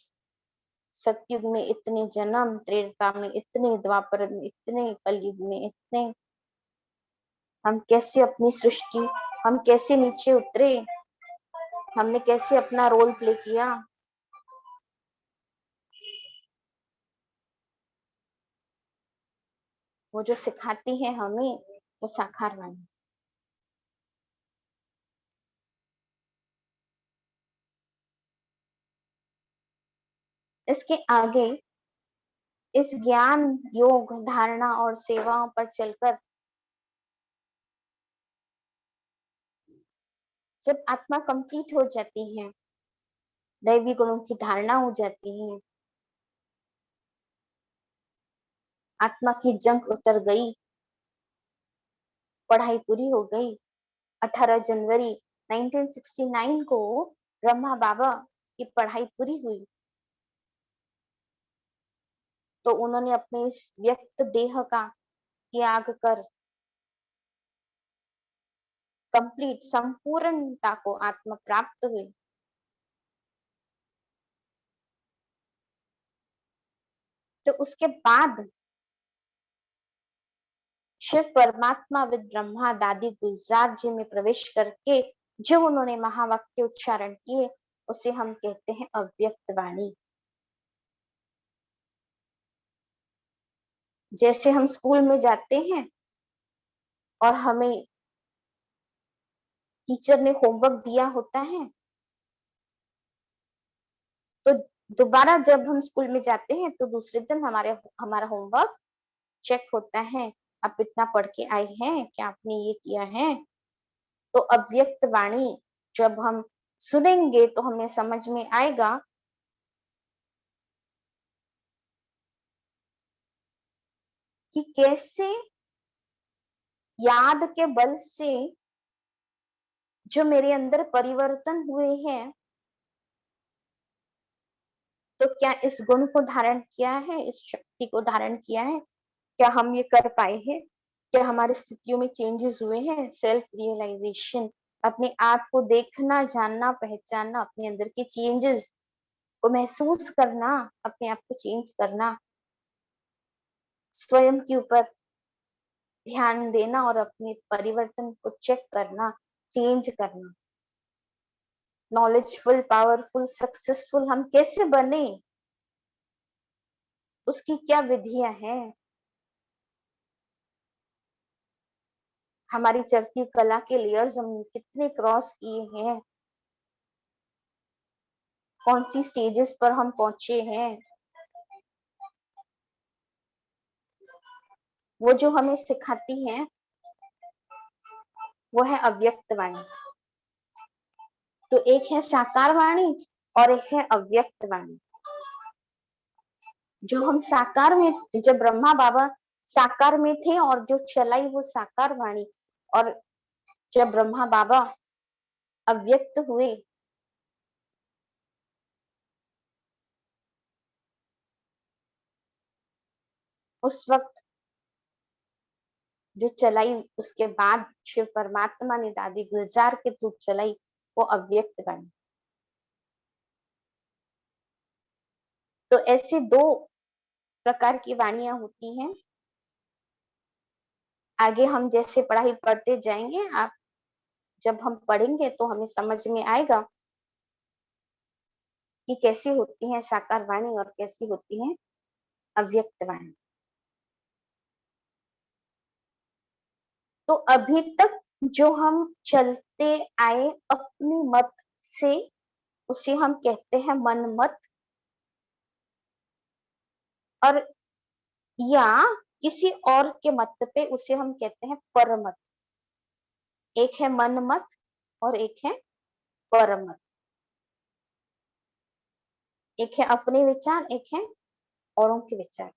A: सतयुग में इतने जन्म, त्रेता में इतने, द्वापर में इतने, कलयुग में इतने, हम कैसे अपनी सृष्टि, हम कैसे नीचे उतरे, हमने कैसे अपना रोल प्ले किया। वो जो सिखाती है हमें, वो साकार वाणी। इसके आगे इस ज्ञान, योग, धारणा और सेवाओं पर चलकर जब आत्मा कंप्लीट हो जाती है, दैवी गुणों की धारणा हो जाती है, आत्मा की जंग उतर गई, पढ़ाई पूरी हो गई। 18 जनवरी 1969 को ब्रह्मा बाबा की पढ़ाई पूरी हुई, तो उन्होंने अपने इस व्यक्त देह का त्याग कर कंप्लीट संपूर्णता को आत्मा प्राप्त हुई। तो उसके बाद शिव परमात्मा विद ब्रह्मा दादी गुलजार जी में प्रवेश करके जो उन्होंने महावाक्य उच्चारण किए, उसे हम कहते हैं अव्यक्त वाणी। जैसे हम स्कूल में जाते हैं और हमें टीचर ने होमवर्क दिया होता है, तो दोबारा जब हम स्कूल में जाते हैं तो दूसरे दिन हमारा होमवर्क चेक होता है। आप इतना पढ़ के आए हैं, क्या आपने ये किया है? तो अव्यक्त वाणी जब हम सुनेंगे तो हमें समझ में आएगा कि कैसे याद के बल से जो मेरे अंदर परिवर्तन हुए हैं, तो क्या इस गुण को धारण किया है, इस शक्ति को धारण किया है? क्या हम ये कर पाए हैं? क्या हमारी स्थितियों में चेंजेस हुए हैं? सेल्फ रियलाइजेशन, अपने आप को देखना, जानना, पहचानना, अपने अंदर के चेंजेस को महसूस करना, अपने आप को चेंज करना, स्वयं के ऊपर ध्यान देना और अपने परिवर्तन को चेक करना, चेंज करना। नॉलेजफुल, पावरफुल, सक्सेसफुल हम कैसे बने, उसकी क्या विधियां हैं? हमारी चढ़ती कला के लेयर्स हम कितने क्रॉस किए हैं, कौन सी स्टेजेस पर हम पहुंचे हैं, वो जो हमें सिखाती हैं, वो है अव्यक्त वाणी। तो एक है साकार वाणी और एक है अव्यक्त वाणी। जो हम साकार में, जब ब्रह्मा बाबा साकार में थे और जो चलाई वो साकार वाणी, और जब ब्रह्मा बाबा अव्यक्त हुए, उस वक्त जो चलाई, उसके बाद शिव परमात्मा ने दादी गुलजार के थ्रू चलाई, वो अव्यक्त वाणी। तो ऐसे दो प्रकार की वाणियां होती हैं। आगे हम जैसे पढ़ाई पढ़ते जाएंगे, आप जब हम पढ़ेंगे तो हमें समझ में आएगा कि कैसी होती है साकार वाणी और कैसी होती है अव्यक्त वाणी। तो अभी तक जो हम चलते आए अपनी मत से, उसे हम कहते हैं मन मत, और या किसी और के मत पे उसे हम कहते हैं परमत। एक है मन मत और एक है परमत। एक है अपने विचार, एक है औरों के विचार।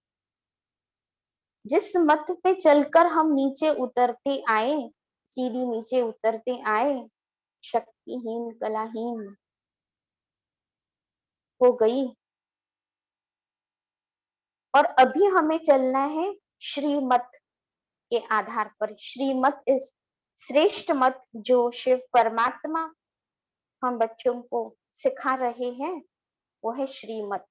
A: जिस मत पे चलकर हम नीचे उतरते आए, सीढ़ी नीचे उतरते आए, शक्तिहीन, कलाहीन हो गई, और अभी हमें चलना है श्रीमत के आधार पर। श्रीमत इस श्रेष्ठ मत जो शिव परमात्मा हम बच्चों को सिखा रहे हैं, वो है श्रीमत।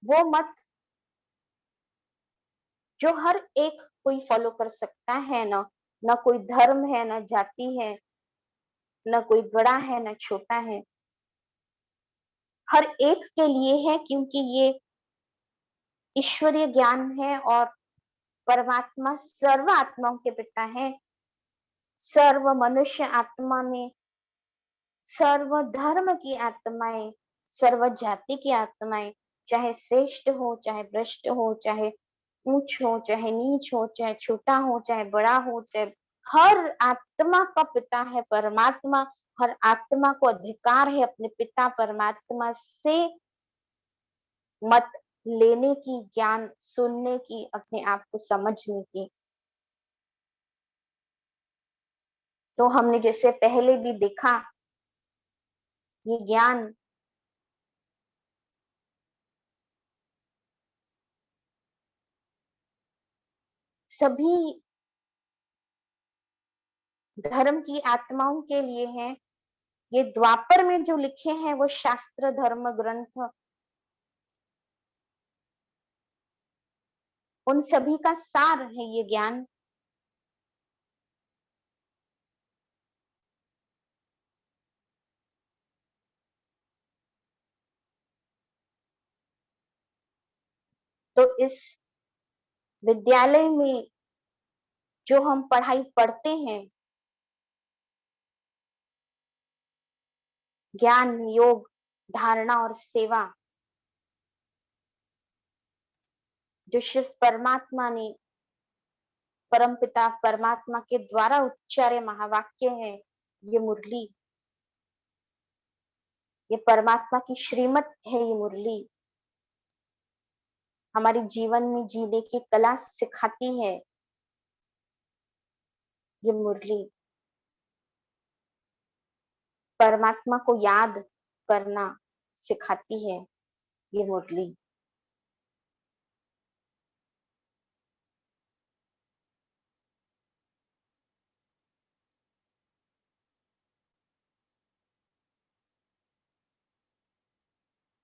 A: वो मत जो हर एक कोई फॉलो कर सकता है, ना ना कोई धर्म है, ना जाति है, ना कोई बड़ा है, ना छोटा है। हर एक के लिए है, क्योंकि ये ईश्वरीय ज्ञान है और परमात्मा सर्व आत्माओं के पिता है। सर्व मनुष्य आत्मा में सर्व धर्म की आत्माएं, सर्व जाति की आत्माएं, चाहे श्रेष्ठ हो, चाहे भ्रष्ट हो, चाहे ऊंच हो, चाहे नीच हो, चाहे छोटा हो, चाहे बड़ा हो, चाहे, हर आत्मा का पिता है परमात्मा। हर आत्मा को अधिकार है अपने पिता परमात्मा से मत लेने की, ज्ञान सुनने की, अपने आप को समझने की। तो हमने जैसे पहले भी देखा, ये ज्ञान सभी धर्म की आत्माओं के लिए है। ये द्वापर में जो लिखे हैं वो शास्त्र धर्म ग्रंथ, उन सभी का सार है ये ज्ञान। तो इस विद्यालय में जो हम पढ़ाई पढ़ते हैं, ज्ञान, योग, धारणा और सेवा, जो सिर्फ परमात्मा ने, परमपिता परमात्मा के द्वारा उच्चारे महावाक्य है, ये मुरली, ये परमात्मा की श्रीमत है। ये मुरली हमारे जीवन में जीने की कला सिखाती है। ये मुरली परमात्मा को याद करना सिखाती है। ये मुरली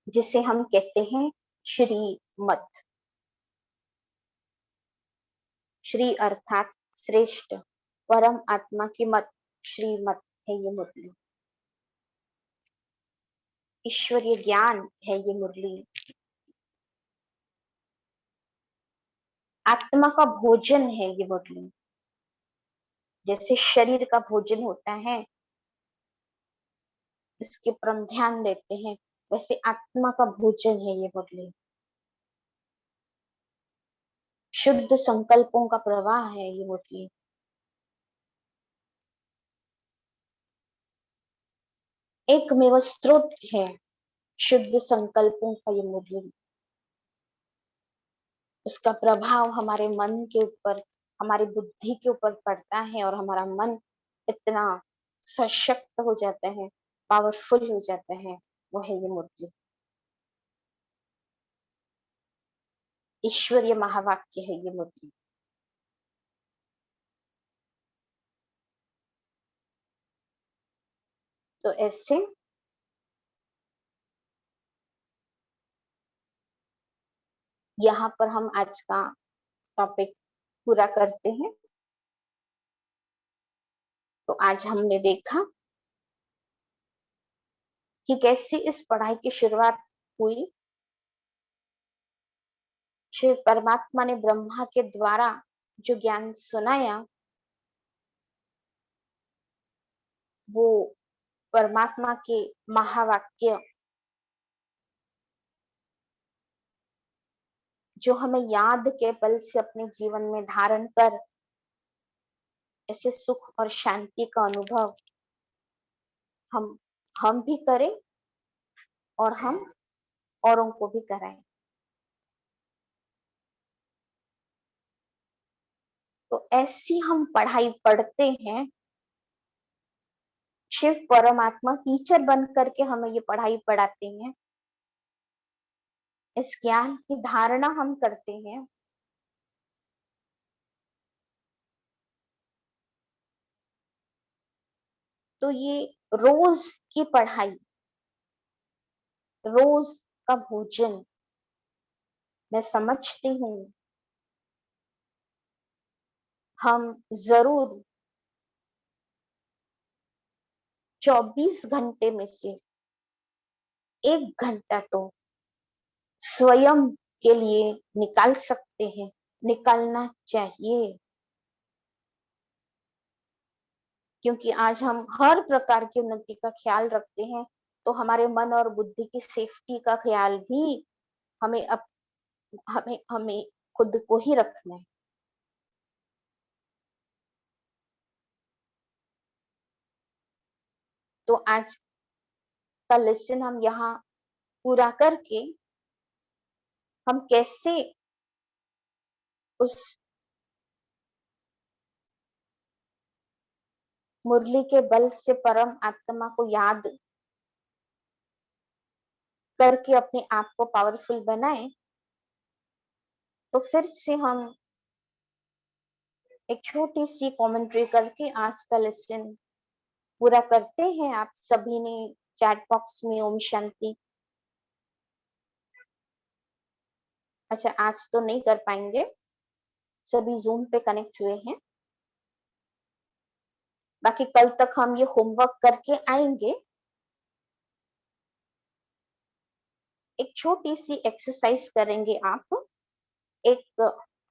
A: जिसे हम कहते हैं श्रीमत। श्री अर्थात श्रेष्ठ, परम आत्मा की मत, श्रीमत है ये मुरली। ईश्वरीय ज्ञान है ये मुरली। आत्मा का भोजन है ये मुरली। जैसे शरीर का भोजन होता है, इसके ऊपर हम ध्यान देते हैं, वैसे आत्मा का भोजन है ये मुरली। शुद्ध संकल्पों का प्रवाह है ये मुरली। एकमेव स्रोत है शुद्ध संकल्पों का ये मुरली। उसका प्रभाव हमारे मन के ऊपर, हमारी बुद्धि के ऊपर पड़ता है और हमारा मन इतना सशक्त हो जाता है, पावरफुल हो जाता है। वो है ये मुरली। ईश्वरीय महावाक्य है ये मुरली। तो ऐसे यहाँ पर हम आज का टॉपिक पूरा करते हैं। तो आज हमने देखा कि कैसे इस पढ़ाई की शुरुआत हुई। शिव परमात्मा ने ब्रह्मा के द्वारा जो ज्ञान सुनाया, वो परमात्मा के महावाक्य, जो हमें याद के बल से अपने जीवन में धारण कर ऐसे सुख और शांति का अनुभव हम हम भी करें और हम औरों को भी कराएं। तो ऐसी हम पढ़ाई पढ़ते हैं। शिव परमात्मा टीचर बन करके हमें ये पढ़ाई पढ़ाते हैं। इस ज्ञान की धारणा हम करते हैं। तो ये रोज की पढ़ाई, रोज का भोजन, मैं समझती हूँ हम जरूर 24 घंटे में से 1 घंटा तो स्वयं के लिए निकाल सकते हैं, निकालना चाहिए। क्योंकि आज हम हर प्रकार की उन्नति का ख्याल रखते हैं, तो हमारे मन और बुद्धि की सेफ्टी का ख्याल भी हमें अप हमें हमें खुद को ही रखना है। तो आज का लेसन हम यहाँ पूरा करके हम कैसे उस मुरली के बल से परम आत्मा को याद करके अपने आप को पावरफुल बनाएं, तो फिर से हम एक छोटी सी कमेंट्री करके आज का लेसन पूरा करते हैं। आप सभी ने चैट बॉक्स में ओम शांति, अच्छा आज तो नहीं कर पाएंगे, सभी जूम पे कनेक्ट हुए हैं, बाकी कल तक हम ये होमवर्क करके आएंगे। एक छोटी सी एक्सरसाइज करेंगे आप, एक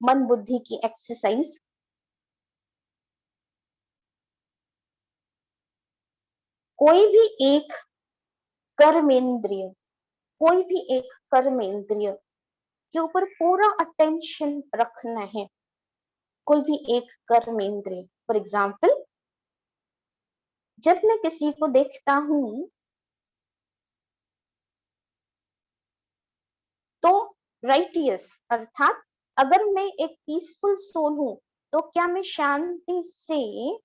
A: मन बुद्धि की एक्सरसाइज। कोई भी एक कर्मेंद्रिय, कोई भी एक कर्मेंद्रिय के ऊपर पूरा अटेंशन रखना है। कोई भी एक कर्मेंद्रिय, फॉर एग्जाम्पल जब मैं किसी को देखता हूं तो राइटियस, अर्थात अगर मैं एक पीसफुल सोल हूं तो क्या मैं शांति से,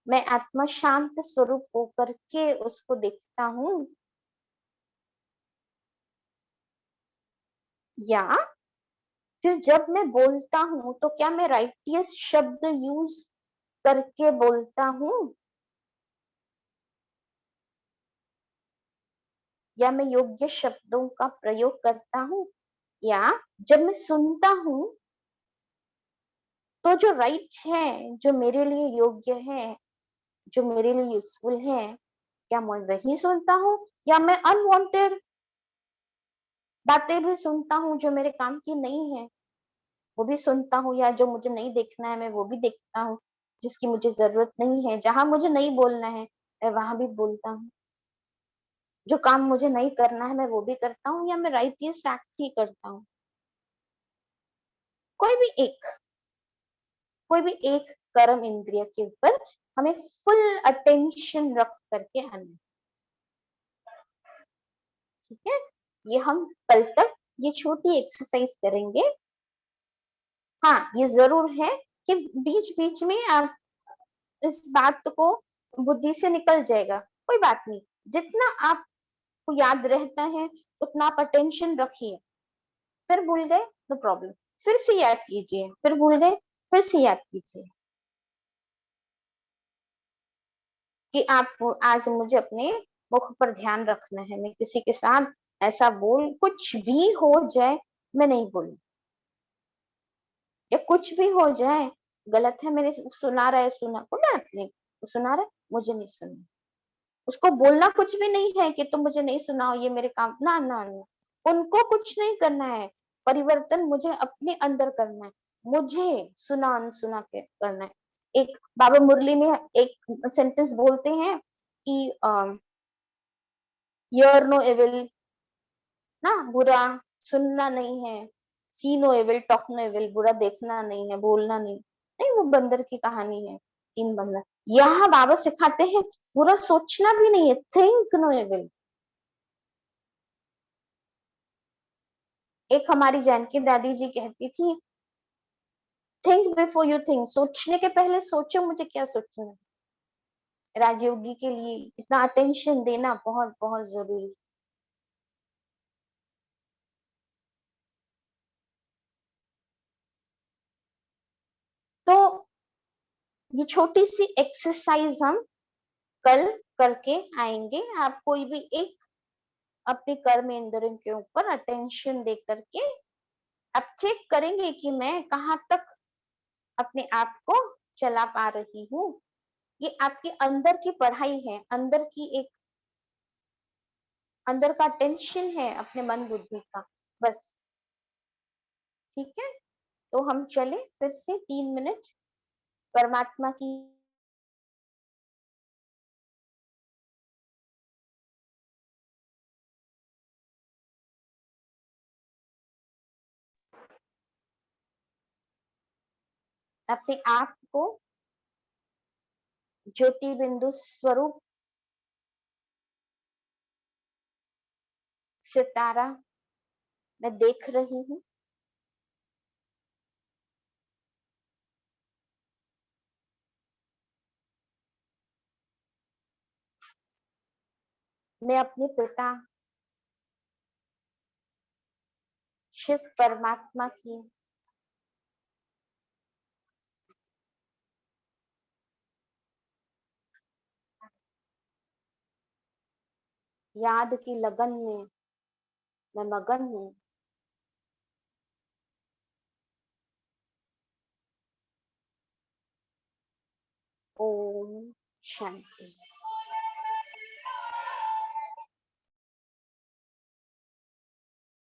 A: मैं आत्मा शांत स्वरूप होकर के उसको देखता हूं, या फिर जब मैं बोलता हूं तो क्या मैं राइटियस शब्द यूज करके बोलता हूं, या मैं योग्य शब्दों का प्रयोग करता हूं, या जब मैं सुनता हूं तो जो राइट है, जो मेरे लिए योग्य है, जो मेरे लिए यूजफुल है, क्या मैं वही सुनता हूँ, या मैं अनवांटेड बातें भी सुनता हूँ जो मेरे काम की नहीं है, वो भी सुनता हूँ, या जो मुझे नहीं देखना है मैं वो भी देखता हूँ, जिसकी मुझे जरूरत नहीं है, जहां मुझे नहीं बोलना है मैं वहां भी बोलता हूँ, जो काम मुझे नहीं करना है मैं वो भी करता हूँ, या मैं राइटियस एक्ट ही करता हूँ। कोई भी एक, कोई भी एक कर्म इंद्रिय के ऊपर हमें फुल अटेंशन रख करके आना, ठीक है। ये हम कल तक ये छोटी एक्सरसाइज करेंगे। हाँ, ये जरूर है कि बीच बीच में आप इस बात को बुद्धि से निकल जाएगा, कोई बात नहीं, जितना आपको याद रहता है उतना आप अटेंशन रखिए। फिर भूल गए नो प्रॉब्लम, फिर से याद कीजिए, फिर भूल गए फिर से याद कीजिए, कि आप आज मुझे अपने मुख पर ध्यान रखना है, मैं किसी के साथ ऐसा बोल, कुछ भी हो जाए मैं नहीं बोलूं, या कुछ भी हो जाए गलत है, मैंने सुना रहा है, सुना कोई बात नहीं, वो सुना रहा है मुझे नहीं सुनना, उसको बोलना कुछ भी नहीं है कि तुम मुझे नहीं सुनाओ, ये मेरे काम ना ना ना, उनको कुछ नहीं करना है, परिवर्तन मुझे अपने अंदर करना है, मुझे सुना अनसुना के करना है। एक बाबा मुरली में एक सेंटेंस बोलते हैं कि हियर नो एविल, ना बुरा सुनना नहीं है, see no evil, talk no evil, बुरा देखना नहीं है, बोलना नहीं, नहीं वो बंदर की कहानी है, 3 बंदर। यहाँ बाबा सिखाते हैं बुरा सोचना भी नहीं है, थिंक नो एविल। एक हमारी जानकी दादी जी कहती थी, थिंक बिफोर यू थिंक, सोचने के पहले सोचो मुझे क्या सोचना है। राजयोगी के लिए इतना अटेंशन देना बहुत बहुत जरूरी। तो ये छोटी सी एक्सरसाइज हम कल करके आएंगे। आप कोई भी एक अपने कर्म इंद्रियों के ऊपर अटेंशन दे करके आप चेक करेंगे कि मैं कहाँ तक अपने आप को चला पा रही हूँ। ये आपके अंदर की पढ़ाई है, अंदर की एक अंदर का टेंशन है अपने मन बुद्धि का, बस। ठीक है, तो हम चले फिर से 3 मिनट परमात्मा की अपने आप को ज्योति बिंदु स्वरूप सितारा मैं देख रही हूँ। मैं अपने पिता शिव परमात्मा की याद की लगन में मैं मगन हूँ। ओम शांति।